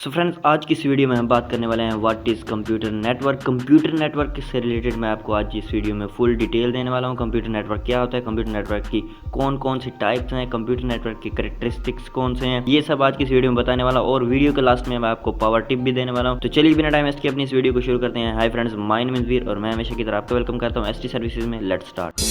So friends, आज की इस वीडियो में हम बात करने वाले हैं what is computer network. Computer network से रिलेटेड मैं आपको आज इस वीडियो में फुल डिटेल देने वाला हूं। कंप्यूटर नेटवर्क क्या होता है, कंप्यूटर नेटवर्क की कौन कौन सी टाइप्स हैं, कंप्यूटर नेटवर्क की कैरेक्टरिस्टिक्स कौन से हैं, ये सब आज की इस वीडियो में बताने वाला। और वीडियो के लास्ट में मैं आपको पावर टिप भी देने वाला हूँ। तो चलिए बिना टाइम वेस्ट किए अपनी इस वीडियो को शुरू करते हैं। Hi friends, my name is Veer और मैं हमेशा की तरह आपको वेलकम करता हूँ एसटी सर्विसेज में। Let's start.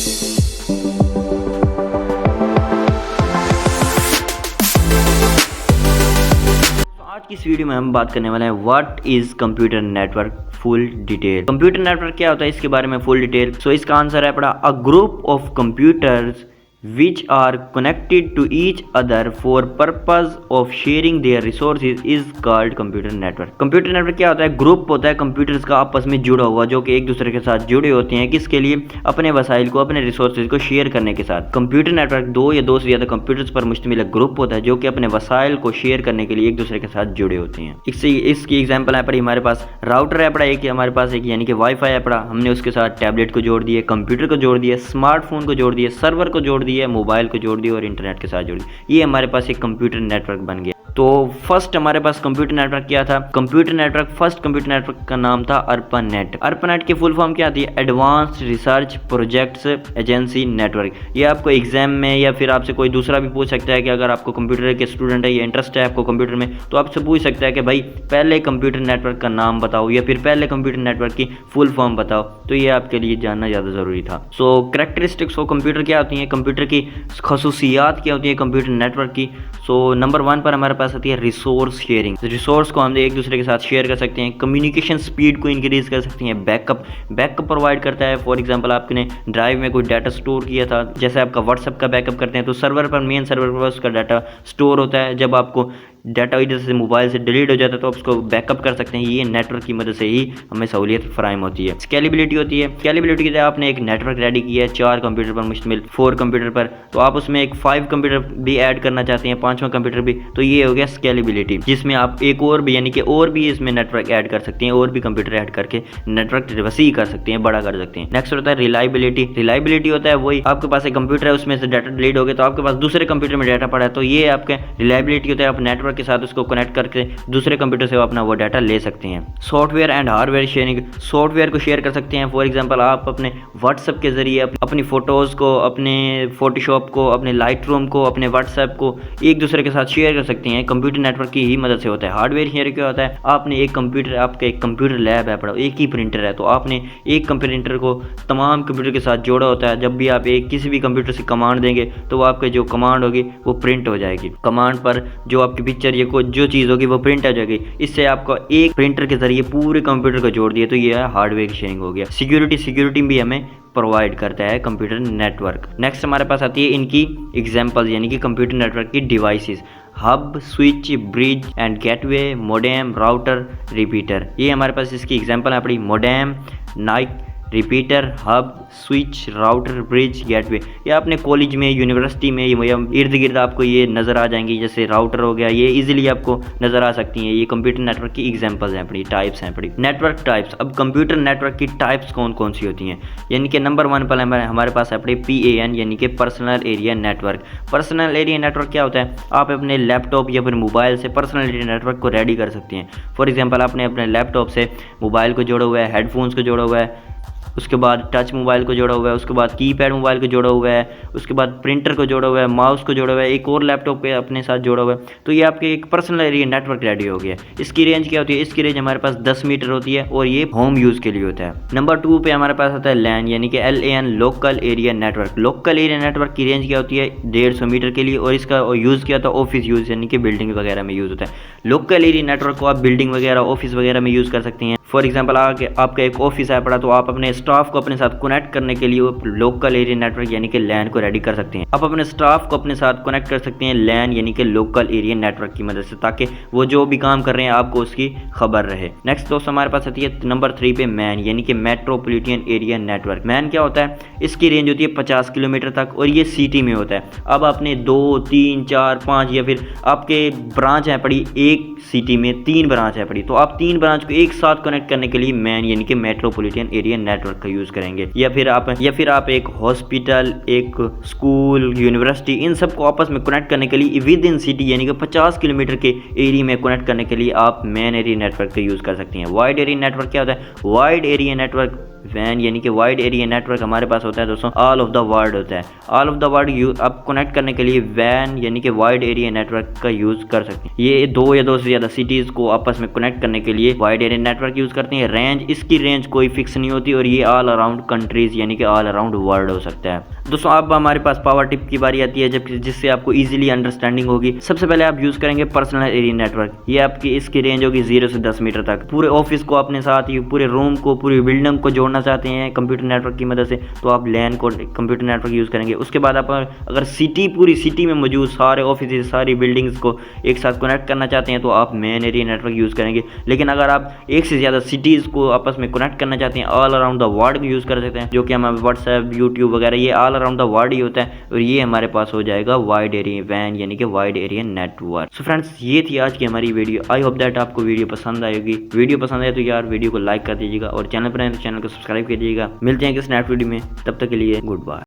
आज की इस वीडियो में हम बात करने वाले हैं what is computer network full detail. Computer network क्या होता है इसके बारे में फुल डिटेल। सो इसका आंसर है पड़ा a group of computers which are connected to each other for purpose of sharing their resources is called computer network। Computer network क्या होता है, ग्रुप होता है कंप्यूटर्स का आपस में जुड़ा हुआ जो कि एक दूसरे के साथ जुड़े होते हैं। किसके लिए? अपने वसाइल को, अपने रिसोर्सेज को शेयर करने के साथ। कंप्यूटर नेटवर्क दो या दो से ज्यादा कंप्यूटर्स पर मुश्तमिल ग्रुप होता है जो कि अपने वसाइल को शेयर करने के लिए एक दूसरे के साथ जुड़े होते हैं। इसकी एग्जाम्पल है पड़ी हमारे पास राउटर है पड़ा एक, हमारे पास एक यानी कि वाईफाई है पड़ा, हमने उसके साथ टैबलेट को जोड़ दिए, कंप्यूटर को जोड़ दिया, स्मार्टफोन को जोड़ दिया, सर्वर को जोड़ दिया, मोबाइल को जोड़ दिया और इंटरनेट के साथ जोड़ दिया। ये हमारे पास एक कंप्यूटर नेटवर्क बन गया। तो फर्स्ट हमारे पास कंप्यूटर नेटवर्क क्या था? Computer network, first computer network का नाम था ARPANET। ARPANET की फुल फॉर्म क्या थी? Advanced research projects agency network. ये आपको एग्जाम में या फिर आपसे कोई दूसरा भी पूछ सकता है कि अगर आपको कंप्यूटर के स्टूडेंट है या इंटरेस्ट है आपको कंप्यूटर में, तो आपसे पूछ सकता है कि भाई पहले कंप्यूटर नेटवर्क का नाम बताओ या फिर पहले कंप्यूटर नेटवर्क की फुल फॉर्म बताओ। तो ये आपके लिए जानना ज़्यादा ज़रूरी था। सो कैरेक्टरिस्टिक्स ऑफ कंप्यूटर क्या होती हैं, कंप्यूटर की खसूसियात क्या होती है कंप्यूटर नेटवर्क की। सो नंबर 1 पर हमारे पास आती है रिसोर्स शेयरिंग। रिसोर्स को हम एक दूसरे के साथ शेयर कर सकते हैं, कम्युनिकेशन स्पीड को इंक्रीज कर सकते हैं, बैकअप प्रोवाइड करता है। फॉर एग्जांपल आपने ड्राइव में कोई डाटा स्टोर किया था, जैसे आपका व्हाट्सएप का बैकअप करते हैं तो सर्वर पर, मेन सर्वर पर उसका डाटा स्टोर होता है। जब आपको डाटा इधर से मोबाइल से डिलीट हो जाता है तो आप उसको बैकअप कर सकते हैं। ये नेटवर्क की मदद से ही हमें सहूलियत फराहम होती है। स्केलेबिलिटी होती है। स्केलेबिलिटी के लिए आपने एक नेटवर्क रेडी किया है 4 कंप्यूटर पर मुश्तमिल, 4 कंप्यूटर पर, तो आप उसमें एक 5 कंप्यूटर भी ऐड करना चाहते हैं, 5वां कंप्यूटर भी, तो ये हो गया स्केलेबिलिटी, जिसमें आप एक और भी यानी कि और भी इसमें नेटवर्क ऐड कर सकते हैं, और भी कंप्यूटर ऐड करके नेटवर्क वसी कर सकते हैं, बड़ा कर सकते हैं। नेक्स्ट होता है रिलायबिलिटी। रिलायबिलिटी होता है वही आपके पास एक कंप्यूटर है, उसमें से डाटा डिलीट हो गया तो आपके पास दूसरे कंप्यूटर में डाटा पड़ा है, तो ये आपके रिलायबिलिटी होता है। आप नेटवर्क के साथ उसको कनेक्ट करके दूसरे कंप्यूटर से अपना वो डाटा ले सकते हैं। Software and hardware sharing. Software को शेयर कर सकते हैं। फॉर एग्जांपल आप अपने व्हाट्सएप के जरिए अपनी फोटोज़ को, अपने फोटोशॉप को, अपने लाइटरूम को, अपने व्हाट्सएप को एक दूसरे के साथ शेयर कर सकते हैं। कंप्यूटर नेटवर्क की ही मदद से होता है। हार्डवेयर शेयर क्या होता है? आपने एक कंप्यूटर, आपका एक कंप्यूटर लैब है पड़ा, एक ही प्रिंटर है, तो आपने एक प्रिंटर को तमाम कंप्यूटर के साथ जोड़ा होता है। जब भी आप किसी भी कंप्यूटर से कमांड देंगे तो वो आपके जो कमांड होगी वो प्रिंट हो जाएगी। कमांड पर जो आपकी पिक्चर या कोई जो चीज़ होगी वो प्रिंट हो जाएगी। इससे आपको एक प्रिंटर के जरिए पूरे कंप्यूटर को जोड़ दिया, तो ये हार्डवेयर शेयरिंग हो गया। सिक्योरिटी भी हमें प्रोवाइड करता है कंप्यूटर नेटवर्क। नेक्स्ट हमारे पास आती है इनकी एग्जांपल्स यानी कि कंप्यूटर नेटवर्क की devices. Hub, switch, bridge and gateway, modem, router, repeater. ये हमारे पास इसकी एग्जांपल है अपनी। Modem, Naik, repeater, hub, switch, router, bridge, gateway. ये अपने कॉलेज में, यूनिवर्सिटी में या इर्द गिर्द आपको ये नज़र आ जाएंगी। जैसे राउटर हो गया, ये इजीली आपको नज़र आ सकती हैं। ये कंप्यूटर नेटवर्क की एग्जांपल्स हैं अपनी, टाइप्स हैं अपनी। Network types. अब कंप्यूटर नेटवर्क की टाइप्स कौन कौन सी होती हैं, यानी कि नंबर 1 पर हमारे पास अपने PAN यानी कि personal area network. Personal area network क्या होता है? आप अपने लैपटॉप या फिर मोबाइल से पर्सनल एरिया नेटवर्क को रेडी कर सकते हैं। फॉर एग्जाम्पल आपने अपने लैपटॉप से मोबाइल को जोड़ा हुआ है, हेडफोन्स को जोड़ा हुआ है, उसके बाद टच मोबाइल को जोड़ा हुआ है, उसके बाद कीपैड मोबाइल को जोड़ा हुआ है, उसके बाद प्रिंटर को जोड़ा हुआ है, माउस को जोड़ा हुआ है, एक और लैपटॉप पे अपने साथ जोड़ा हुआ है, तो ये आपके एक पर्सनल एरिया नेटवर्क रेडी हो गया। इसकी रेंज क्या होती है? इसकी रेंज हमारे पास 10 मीटर होती है और ये होम यूज़ के लिए होता है। नंबर 2 पे हमारे पास आता है LAN यानी कि LAN, local area network. Local area network की रेंज क्या होती है? 150 मीटर के लिए, और इसका यूज़ किया था ऑफिस यूज़ यानी कि बिल्डिंग वगैरह में यूज़ होता है। लोकल एरिया नेटवर्क को आप बिल्डिंग वगैरह, ऑफिस वगैरह में यूज़ कर सकते हैं। फॉर एग्जाम्पल आपका एक ऑफिस है पड़ा, तो आप अपने स्टाफ को अपने साथ कनेक्ट करने के लिए लोकल एरिया नेटवर्क यानी कि LAN को रेडी कर सकते हैं। आप अपने स्टाफ को अपने साथ कनेक्ट कर सकते हैं LAN यानी कि लोकल एरिया नेटवर्क की मदद से, ताकि वो जो भी काम कर रहे हैं आपको उसकी खबर रहे। नेक्स्ट दोस्तों हमारे पास आती है नंबर 3 पे MAN यानी कि मेट्रोपॉलिटन एरिया नेटवर्क। MAN क्या होता है? इसकी रेंज होती है 50 किलोमीटर तक और ये सिटी में होता है। अब आपने 2, 3, 4, 5 या फिर आपके ब्रांच है पड़ी, एक सिटी में 3 ब्रांच है पड़ी, तो आप 3 ब्रांच को एक साथ कनेक्ट करने के लिए MAN यानी कि मेट्रोपॉलिटन एरिया नेटवर्क नेटवर्क का यूज करेंगे, या फिर आप एक हॉस्पिटल, एक स्कूल, यूनिवर्सिटी, इन सबको आपस में कनेक्ट करने के लिए विद इन सिटी यानी कि 50 किलोमीटर के एरिया में कनेक्ट करने के लिए आप मैन एरिया नेटवर्क का यूज कर सकते हैं। वाइड एरिया नेटवर्क क्या होता है? वाइड एरिया नेटवर्क वैन यानी कि वाइड एरिया नेटवर्क हमारे पास होता है दोस्तों, ऑल ऑफ द वर्ल्ड होता है। ऑल ऑफ द वर्ल्ड आप कनेक्ट करने के लिए वैन यानी कि वाइड एरिया नेटवर्क का यूज कर सकते हैं। ये दो या दो से ज्यादा सिटीज को आपस में कनेक्ट करने के लिए वाइड एरिया नेटवर्क यूज करते हैं। रेंज, इसकी रेंज कोई फिक्स नहीं होती और ये ऑल अराउंड कंट्रीज यानी कि ऑल अराउंड वर्ल्ड हो सकता है। दोस्तों अब हमारे पास पावर टिप की बारी आती है, जबकि जिससे आपको इजीली अंडरस्टैंडिंग होगी। सबसे पहले आप यूज करेंगे पर्सनल एरिया नेटवर्क। ये आपकी इसकी रेंज होगी 0 से 10 मीटर तक। पूरे ऑफिस को अपने साथ, ये पूरे रूम को, पूरी बिल्डिंग को जोड़ना चाहते हैं कंप्यूटर नेटवर्क की मदद से, तो आप लैन को कंप्यूटर नेटवर्क यूज करेंगे। उसके बाद आप अगर पूरी सिटी में मौजूद सारे ऑफिस, सारी बिल्डिंग्स को एक साथ कनेक्ट करना चाहते हैं तो आप मेन एरिया नेटवर्क यूज करेंगे। लेकिन अगर आप एक से ज्यादा सिटीज को आपस में कनेक्ट करना चाहते हैं, all around the world use कर सकते हैं, जो कि हमारे व्हाट्सएप, यूट्यूब वगैरह ये ऑल अराउंड द वर्ल्ड ही होता है, और ये हमारे पास हो जाएगा वाइड एरिया वैन यानी कि wide area network. So friends, ये थी आज की हमारी वीडियो। आई होप दैट आपको वीडियो पसंद आएगी। वीडियो पसंद आए तो यार वीडियो को लाइक कर दीजिएगा और चैनल पर आए तो चैनल को सब्सक्राइब कीजिएगा। मिलते हैं किसी नेक्स्ट वीडियो में, तब तक के लिए गुड बाय।